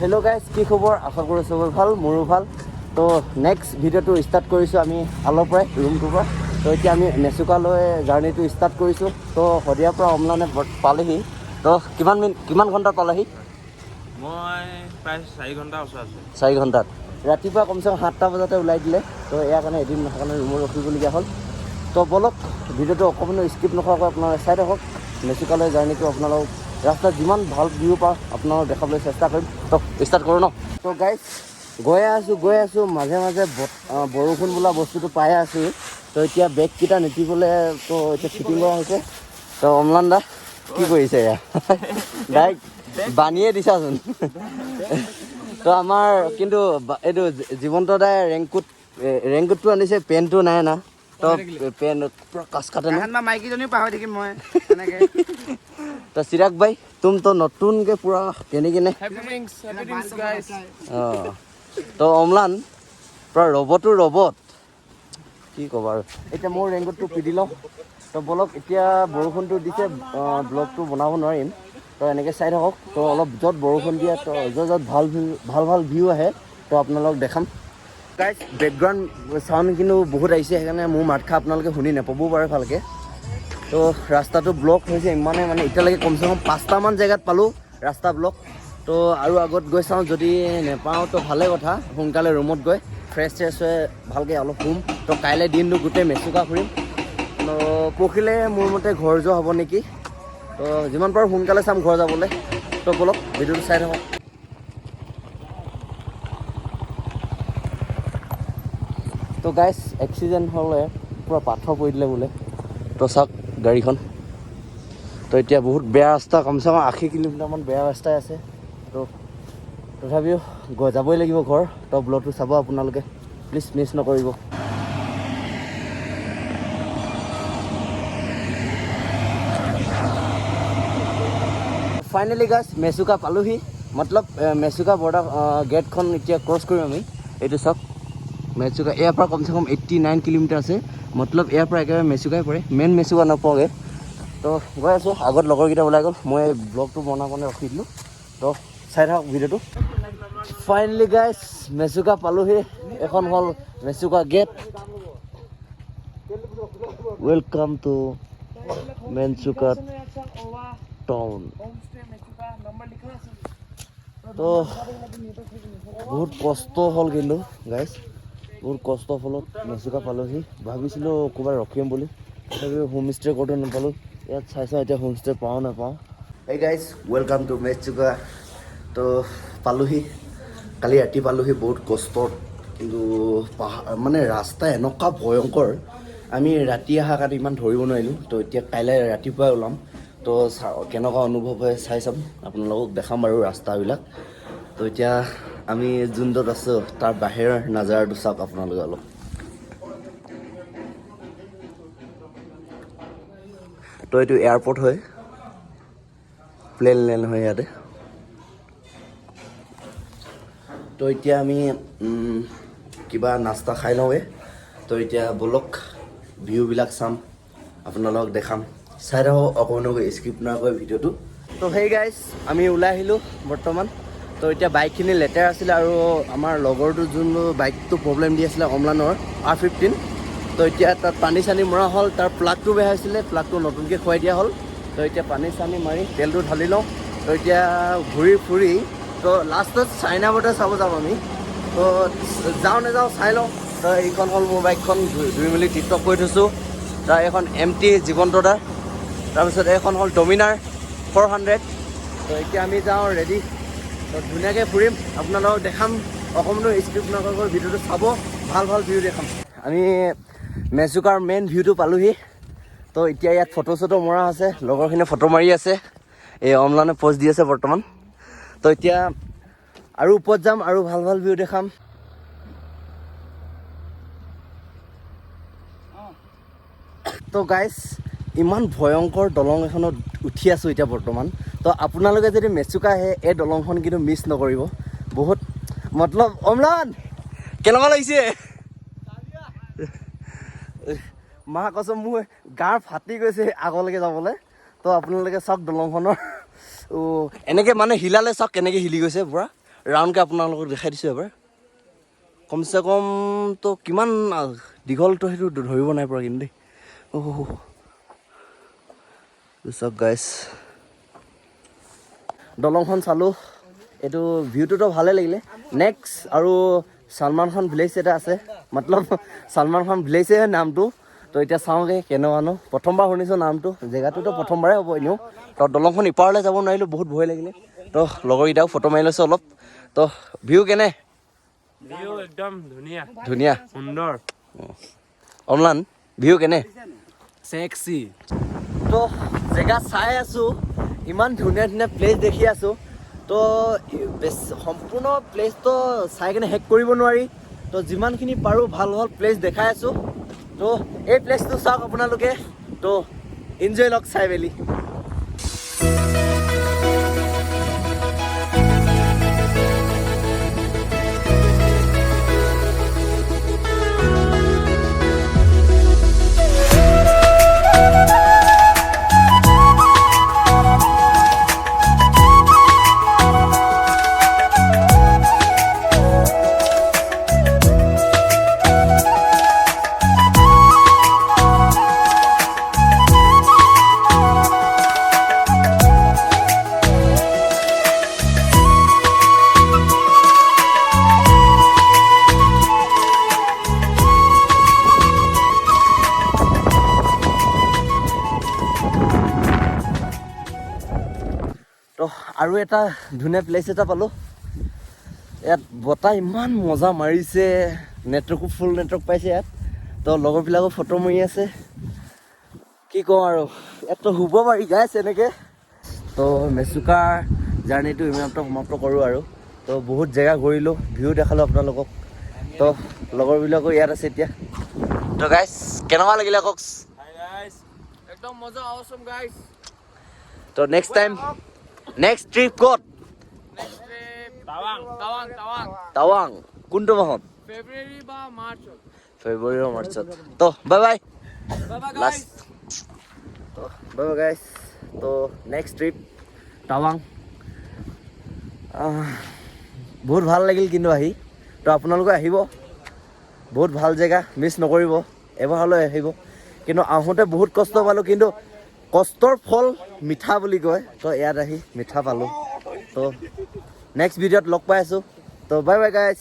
Hello' guys, কি খবৰ? আশা কৰোঁ চবৰে ভাল, মোৰো ভাল। তো নেক্সট ভিডিঅ'টো ষ্টাৰ্ট কৰিছোঁ আমি আলৰ পৰাই, ৰুমটোৰ পৰা। তো এতিয়া আমি মেচুকালৈ জাৰ্ণিটো ষ্টাৰ্ট কৰিছোঁ। তো শদিয়াৰ পৰা অমলানে পালেহি। তো কিমান ঘণ্টাত পালেহি? মই প্ৰায় 4 ঘণ্টা ওচৰত আছোঁ। 4 ঘণ্টাত। ৰাতিপুৱা কমচে কম 7টা বজাতে ওলাই দিলে। তো ইয়াৰ কাৰণে এদিন সেইকাৰণে ৰুমত ৰখিবলগীয়া হ'ল। তো বলক ভিডিঅ'টো অকণমানো স্কিপ নকৰাকৈ আপোনালোকে চাই থাকক। মেচুকালৈ জাৰ্ণিটো আপোনালোকক ৰাস্তাত যিমান ভাল ভিউ পাওঁ আপোনালোকক দেখাবলৈ চেষ্টা কৰিম। তো ষ্টাৰ্ট কৰোঁ ন। তো গাইজ গৈ আছোঁ মাজে মাজে বৰষুণ বোলা বস্তুটো পাই আছোঁ। তো এতিয়া বেগকেইটা নিতিবলৈ তো এতিয়া ফিটিং কৰা হৈছে। তো অমলান দা কি কৰিছে এয়া? ডাইৰেক্ট বানিয়ে দিছাচোন। তো আমাৰ কিন্তু এইটো জীৱন্ত দাই ৰেংকুটটো আনিছে, পেণ্টটো নাই না। তো পেণ্ট পুৰা কাজ কাটে না। মাইকীজনীও পাহৰি থাকিম মই। তো চিৰাগ ভাই তুম তো নতুনকৈ পুৰা কেনে অঁ। তো অমলান পুৰা ৰবট কি ক'বা আৰু। এতিয়া মোৰ ৰেংকুটটো পিন্ধি লওঁ। তো বলক এতিয়া বৰষুণটো দিছে, ব্লগটো বনাব নোৱাৰিম। তো এনেকৈ চাই থাকক। তো অলপ য'ত বৰষুণ দিয়ে তো য'ত ভাল ভিউ আহে তো আপোনালোকক দেখাম। গাইজ বেকগ্ৰাউণ্ড চাউণ্ড কিন্তু বহুত আহিছে, সেইকাৰণে মোৰ মাতষাৰ আপোনালোকে শুনি নাপাবও পাৰে ভালকৈ। তো ৰাস্তাটো ব্লক হৈছে ইমানে, মানে এতিয়ালৈকে কমচে কম 5টামান জেগাত পালোঁ ৰাস্তা ব্লক। তো আৰু আগত গৈ চাওঁ, যদি নেপাওঁ তো ভালে কথা। সোনকালে ৰুমত গৈ ফ্ৰেছ হৈ ভালকৈ অলপ শুম। তো কাইলৈ দিনটো গোটেই মেচুকা ফুৰিম। তো পৰহিলৈ মোৰ মতে ঘৰ যোৱা হ'ব নেকি। তো যিমান পাৰোঁ সোনকালে চাম ঘৰ যাবলৈ। তো বলক ভিডিঅ'টো চাই থাকক। তো গাইজ এক্সিডেণ্ট হ'লে পূৰা পাথৰ পৰি দিলে বোলে। তো চাওক গাড়ীখন। তো এতিয়া বহুত বেয়া ৰাস্তা, কমচে কম 80 কিলোমিটাৰমান বেয়া ৰাস্তাই আছে। তো তথাপিও যাবই লাগিব ঘৰ। তো ব্লগটো চাব আপোনালোকে, প্লিজ মিছ নকৰিব। ফাইনেলি গাইজ মেচুকা পালোহি। মতলব মেচুকা বৰ্ডাৰ গেটখন এতিয়া ক্ৰছ কৰিম আমি। এইটো চাওক মেচুকা, ইয়াৰ পৰা কমচে কম 89 কিলোমিটাৰ আছে। মতলব ইয়াৰ পৰা একেবাৰে মেচুকাই পৰে, মেইন মেচুকা নপওঁগৈ। তো গৈ আছোঁ, আগত লগৰকেইটা ওলাই গ'ল, মই ব্লগটো বনাবলৈ ৰখি দিলোঁ। তো চাই থাকক ভিডিঅ'টো। ফাইনেলি গাইজ মেচুকা পালোহি। এখন হ'ল Mechuka gate. Welcome to Mechuka town. তো বহুত কষ্ট হ'ল কিন্তু গাইজ, বহুত কষ্টৰ ফলত মেচুকা পালোহি। ভাবিছিলোঁ ক'ৰবাত ৰখিম বুলি, তথাপিও হোমষ্টে ক'তো নাপালোঁ। ইয়াত চাই এতিয়া হোমষ্টে পাওঁ নাপাওঁ। এই গাইজ ৱেলকাম টু মেচুকা। তো পালোহি, কালি ৰাতি পালোহি বহুত কষ্টত। কিন্তু মানে ৰাস্তা এনেকুৱা ভয়ংকৰ, আমি ৰাতি অহাৰ কাৰণে ইমান ধৰিব নোৱাৰিলোঁ। তো এতিয়া কাইলৈ ৰাতিপুৱাই ওলাম। তো কেনেকুৱা অনুভৱ হয় চাই চাম, আপোনালোকক দেখাম বাৰু ৰাস্তাবিলাক। তো এতিয়া আমি যোনটোত আছোঁ তাৰ বাহিৰৰ নাজাৰাটো চাওক আপোনালোকে অলপ। তো এইটো এয়াৰপৰ্ট হয়, প্লেন লেণ্ড হয় ইয়াতে। তো এতিয়া আমি কিবা নাস্তা খাই লওঁগৈ। তো এতিয়া বলক ভিউবিলাক চাম, আপোনালোকক দেখাম। চাই থাকক অকণমানকৈ স্কিপ নকৰি ভিডিঅ'টো। তো সেই গাইজ আমি ওলাই আহিলোঁ বৰ্তমান। তো এতিয়া বাইকখিনি লেতেৰা আছিলে, আৰু আমাৰ লগৰটো যোনটো বাইকটো প্ৰব্লেম দি আছিলে অমলানৰ R15। তো এতিয়া তাত পানী চানী মৰা হ'ল, তাৰ প্লাগটো বেয়া হৈছিলে, প্লাগটো নতুনকৈ খুৱাই দিয়া হ'ল। তো এতিয়া পানী চানী মাৰি তেলটো ঢালি লওঁ। তো এতিয়া ঘূৰি ফুৰি তো লাষ্টত চাইনা বৰ্ডাৰ চাব যাম আমি। তো যাওঁ নাযাওঁ চাই লওঁ। তো এইখন হ'ল মোৰ বাইকখন, ধুই মেলি টিকটক কৰি থৈছোঁ। তাৰ এখন MT জীৱন্ত দাৰ, তাৰপিছত এইখন হ'ল ডমিনাৰ 400। তো এতিয়া আমি যাওঁ ৰেডি। তো ধুনীয়াকৈ ফুৰিম, আপোনালোকক দেখাম। অকণমানো স্কিপ নকৰাকৈ ভিডিঅ'টো চাব, ভাল ভিউ দেখাম। আমি মেচুকাৰ মেইন ভিউটো পালোহি। তো এতিয়া ইয়াত ফটো চটো মৰা আছে, লগৰখিনিয়ে ফটো মাৰি আছে। এই অমলানে প'ষ্ট দি আছে বৰ্তমান। তো এতিয়া আৰু ওপৰত যাম, আৰু ভাল ভিউ দেখাম। তো গাইজ ইমান ভয়ংকৰ দলং এখনত উঠি আছোঁ এতিয়া বৰ্তমান। তো আপোনালোকে যদি মেচুকা আহে এই দলংখন কিন্তু মিছ নকৰিব। বহুত মতলব অমলান কেনেকুৱা লাগিছে? মা কচম মোৰ গাৰ ফাটি গৈছে আগলৈকে যাবলৈ। তো আপোনালোকে চাওক দলংখনৰ এনেকৈ মানে হিলালে চাওক কেনেকৈ হিলি গৈছে পুৰা। ৰাউণ্ডকৈ আপোনালোকক দেখাই দিছোঁ এবাৰ কমচে কম তো কিমান দীঘলটো সেইটো ধৰিব নাই পৰা কিন্তু দেই চাওক গাইছ দলংখন চালোঁ এইটো ভিউটোতো ভালে লাগিলে নেক্সট আৰু সলমান খান ভিলেজ এটা আছে মতলব সলমান খান ভিলেজে নামটো তো এতিয়া চাওঁগৈ কেনেকুৱানো প্ৰথমবাৰ শুনিছোঁ নামটো জেগাটোতো প্ৰথমবাৰে হ'ব এনেও তো দলংখন ইপাৰলৈ যাব নোৱাৰিলোঁ বহুত ভয় লাগিলে তো লগৰকেইটাও ফটো মাৰি লৈছোঁ অলপ তো ভিউ কেনে ভিউ একদম ধুনীয়া ধুনীয়া সুন্দৰ অমলান ভিউ কেনে চেক্সি তো জেগা চাই আছোঁ ইমান ধুনীয়া ধুনীয়া প্লেচ দেখি আছোঁ তো সম্পূৰ্ণ প্লেচটো চাই কিনে শেষ কৰিব নোৱাৰি তো যিমানখিনি পাৰোঁ ভাল ভাল প্লেচ দেখাই আছোঁ তো এই প্লেচটো চাওক আপোনালোকে তো এনজয় লওক চাই মেলি তো আৰু এটা ধুনীয়া প্লেচ এটা পালোঁ ইয়াত বতাহ ইমান মজা মাৰিছে নেটৱৰ্কো ফুল নেটৱৰ্ক পাইছে ইয়াত তো লগৰবিলাকো ফটো মাৰি আছে কি কওঁ আৰু ইয়াততো শুব পাৰি গাইছ এনেকৈ তো মেচুকাৰ জাৰ্ণিটো ইমানটো সমাপ্ত কৰোঁ আৰু তো বহুত জেগা ঘূৰিলোঁ ভিউ দেখালোঁ আপোনালোকক তো লগৰবিলাকো ইয়াত আছে এতিয়া তো গাইছ কেনেকুৱা লাগিলে কওক একদম মজা অসম গাইছ তো নেক্সট টাইম নেক্সট ট্ৰিপ ক'ত টাৱাং কোনটো মাহত ফেব্ৰুৱাৰী বা মাৰ্চত ফেব্ৰুৱাৰী বা মাৰ্চত তো বাই বাই লাষ্ট তো বাই বাই গাইছ তো নেক্সট ট্ৰিপ টাৱাং বহুত ভাল লাগিল কিন্তু আহি তো আপোনালোকে আহিব বহুত ভাল জেগা মিছ নকৰিব এবাৰ হ'লেও আহিব কিন্তু আহোঁতে বহুত কষ্ট পালোঁ কিন্তু কষ্টৰ ফল মিঠা বুলি কয় তো ইয়াত আহি মিঠা পালোঁ তো নেক্সট ভিডিঅ'ত লগ পাই আছোঁ তো বাই বাই গাইছ